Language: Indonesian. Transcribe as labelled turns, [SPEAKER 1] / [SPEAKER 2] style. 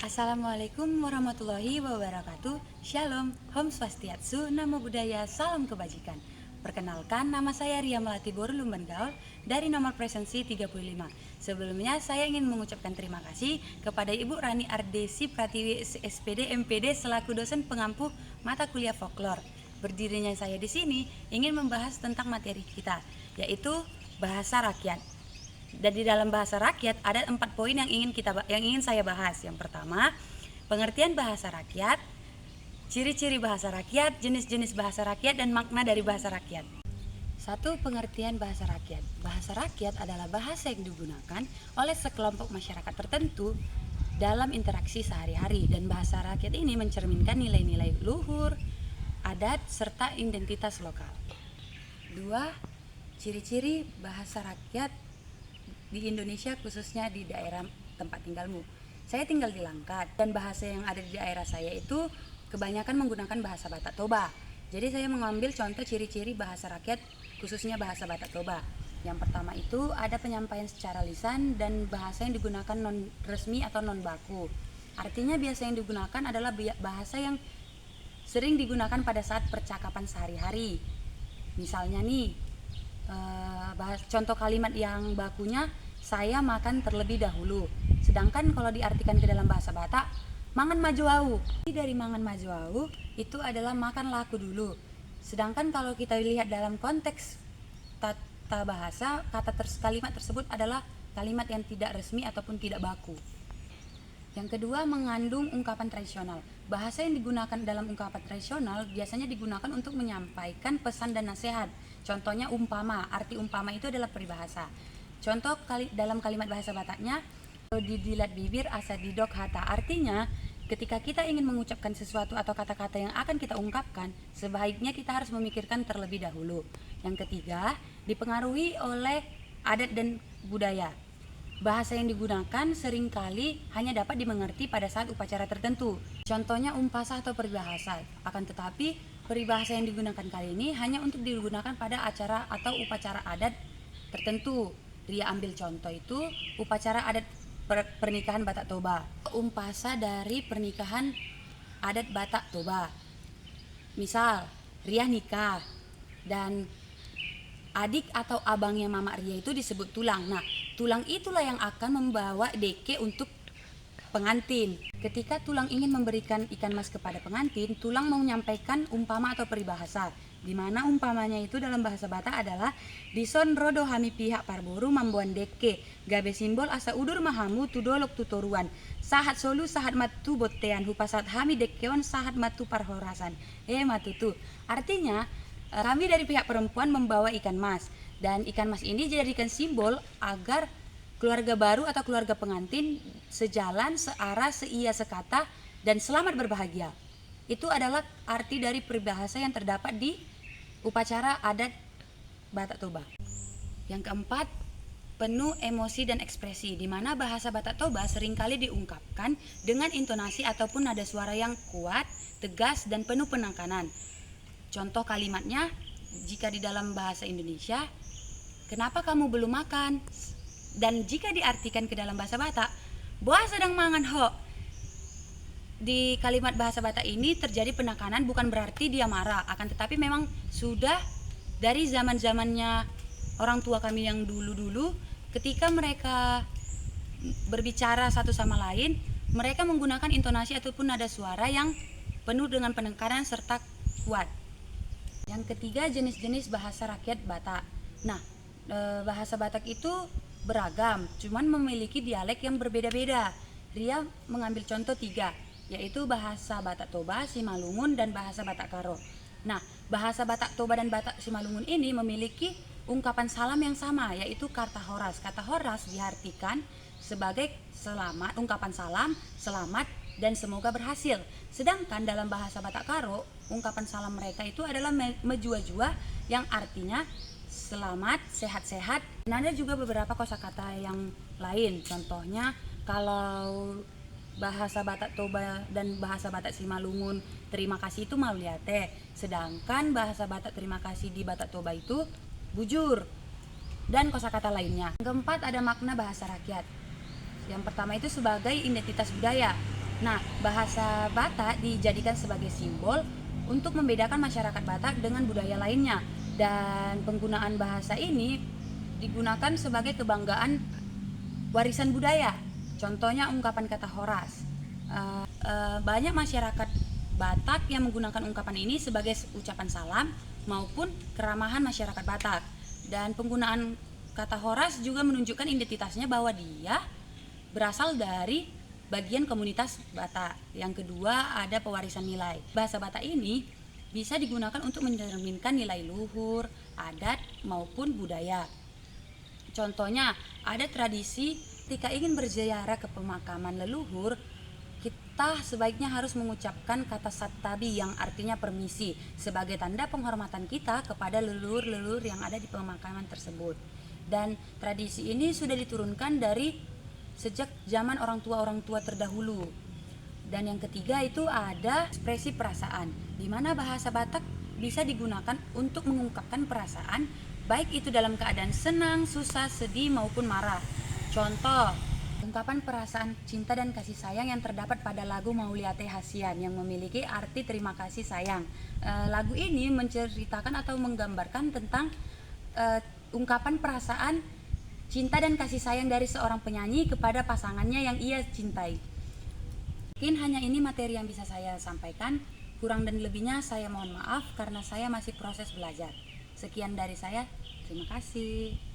[SPEAKER 1] Assalamualaikum warahmatullahi wabarakatuh. Shalom, Om Swastiatsu, Namo Buddhaya, Salam Kebajikan. Perkenalkan, nama saya Ria Melati Boru Lumban Gaul dari nomor presensi 35. Sebelumnya saya ingin mengucapkan terima kasih kepada Ibu Rani Ardesi Pratiwi SPD MPD selaku dosen pengampu mata kuliah folklore. Berdirinya saya di sini ingin membahas tentang materi kita, yaitu bahasa rakyat. Dan di dalam bahasa rakyat ada 4 poin yang ingin saya bahas. Yang pertama, pengertian bahasa rakyat, ciri-ciri bahasa rakyat, jenis-jenis bahasa rakyat, dan makna dari bahasa rakyat. 1. Pengertian bahasa rakyat. Bahasa rakyat adalah bahasa yang digunakan oleh sekelompok masyarakat tertentu dalam interaksi sehari-hari, dan bahasa rakyat ini mencerminkan nilai-nilai luhur, adat, serta identitas lokal. 2. Ciri-ciri bahasa rakyat di Indonesia, khususnya di daerah tempat tinggalmu. Saya tinggal di Langkat, dan bahasa yang ada di daerah saya itu kebanyakan menggunakan bahasa Batak Toba. Jadi saya mengambil contoh ciri-ciri bahasa rakyat, khususnya bahasa Batak Toba. Yang pertama itu ada penyampaian secara lisan dan bahasa yang digunakan non resmi atau non baku. Artinya bahasa yang digunakan adalah bahasa yang sering digunakan pada saat percakapan sehari-hari. Misalnya nih, contoh kalimat yang bakunya, saya makan terlebih dahulu. Sedangkan kalau diartikan ke dalam bahasa Batak, mangan maju au. Dari mangan maju au itu adalah makan laku dulu. Sedangkan kalau kita lihat dalam konteks tata bahasa, kalimat tersebut adalah kalimat yang tidak resmi ataupun tidak baku. Yang kedua, mengandung ungkapan tradisional. Bahasa yang digunakan dalam ungkapan tradisional biasanya digunakan untuk menyampaikan pesan dan nasihat. Contohnya umpama, arti umpama itu adalah peribahasa. Contoh dalam kalimat bahasa Bataknya, didilat bibir asa didok hata. Artinya, ketika kita ingin mengucapkan sesuatu atau kata-kata yang akan kita ungkapkan, sebaiknya kita harus memikirkan terlebih dahulu. Yang ketiga, dipengaruhi oleh adat dan budaya. Bahasa yang digunakan seringkali hanya dapat dimengerti pada saat upacara tertentu. Contohnya umpasa atau peribahasa. Akan tetapi, peribahasa yang digunakan kali ini hanya untuk digunakan pada acara atau upacara adat tertentu. Dia ambil contoh itu upacara adat pernikahan Batak Toba. Umpasa dari pernikahan adat Batak Toba. Misal, Ria nikah dan adik atau abangnya Mama Ria itu disebut tulang. Nah, tulang itulah yang akan membawa deke untuk pengantin. Ketika tulang ingin memberikan ikan mas kepada pengantin, tulang mau menyampaikan umpama atau peribahasa, di mana umpamanya itu dalam bahasa Batak adalah dison rodo hami pihak parboru mambuan deke gabe simbol asa udur mahamu tudolok tutoruan sahat solu sahat matu botean hupasat hami dekeon sahat matu parhorasan matutu. Artinya kami dari pihak perempuan membawa ikan mas, dan ikan mas ini dijadikan simbol agar keluarga baru atau keluarga pengantin sejalan, searah, seia, sekata, dan selamat berbahagia. Itu adalah arti dari peribahasa yang terdapat di upacara adat Batak Toba. Yang keempat, penuh emosi dan ekspresi, di mana bahasa Batak Toba seringkali diungkapkan dengan intonasi ataupun nada suara yang kuat, tegas, dan penuh penekanan. Contoh kalimatnya, jika di dalam bahasa Indonesia, kenapa kamu belum makan? Dan jika diartikan ke dalam bahasa Batak, boa sedang mangan ho. Di kalimat bahasa Batak ini terjadi penekanan, bukan berarti dia marah, akan tetapi memang sudah dari zaman-zamannya orang tua kami yang dulu-dulu, ketika mereka berbicara satu sama lain, mereka menggunakan intonasi ataupun nada suara yang penuh dengan penekanan serta kuat. Yang ketiga, jenis-jenis bahasa rakyat Batak. Nah, bahasa Batak itu beragam, cuman memiliki dialek yang berbeda-beda. Ria mengambil contoh 3, yaitu bahasa Batak Toba, Simalungun, dan bahasa Batak Karo. Nah, bahasa Batak Toba dan Batak Simalungun ini memiliki ungkapan salam yang sama, yaitu kata horas. Kata horas diartikan sebagai selamat, ungkapan salam, selamat, dan semoga berhasil. Sedangkan dalam bahasa Batak Karo, ungkapan salam mereka itu adalah mejua-jua, yang artinya selamat, sehat-sehat. Dan ada juga beberapa kosakata yang lain. Contohnya kalau bahasa Batak Toba dan bahasa Batak Simalungun terima kasih itu mauliate. Sedangkan bahasa Batak terima kasih di Batak Toba itu bujur. Dan kosakata lainnya. Yang keempat, ada makna bahasa rakyat. Yang pertama itu sebagai identitas budaya. Nah, bahasa Batak dijadikan sebagai simbol untuk membedakan masyarakat Batak dengan budaya lainnya, dan penggunaan bahasa ini digunakan sebagai kebanggaan warisan budaya. Contohnya ungkapan kata horas. Banyak masyarakat Batak yang menggunakan ungkapan ini sebagai ucapan salam maupun keramahan masyarakat Batak. Dan penggunaan kata horas juga menunjukkan identitasnya bahwa dia berasal dari bagian komunitas Batak. Yang kedua, ada pewarisan nilai. Bahasa Batak ini bisa digunakan untuk mencerminkan nilai luhur, adat maupun budaya. Contohnya, ada tradisi ketika ingin berziarah ke pemakaman leluhur, kita sebaiknya harus mengucapkan kata sattabi yang artinya permisi sebagai tanda penghormatan kita kepada leluhur-leluhur yang ada di pemakaman tersebut. Dan tradisi ini sudah diturunkan dari sejak zaman orang tua terdahulu. Dan yang ketiga itu ada ekspresi perasaan, di mana bahasa Batak bisa digunakan untuk mengungkapkan perasaan, baik itu dalam keadaan senang, susah, sedih maupun marah. Contoh, ungkapan perasaan cinta dan kasih sayang yang terdapat pada lagu Mauliate Hasian yang memiliki arti terima kasih sayang. Lagu ini menceritakan atau menggambarkan tentang ungkapan perasaan cinta dan kasih sayang dari seorang penyanyi kepada pasangannya yang ia cintai. Mungkin hanya ini materi yang bisa saya sampaikan. Kurang dan lebihnya saya mohon maaf karena saya masih proses belajar. Sekian dari saya. Terima kasih.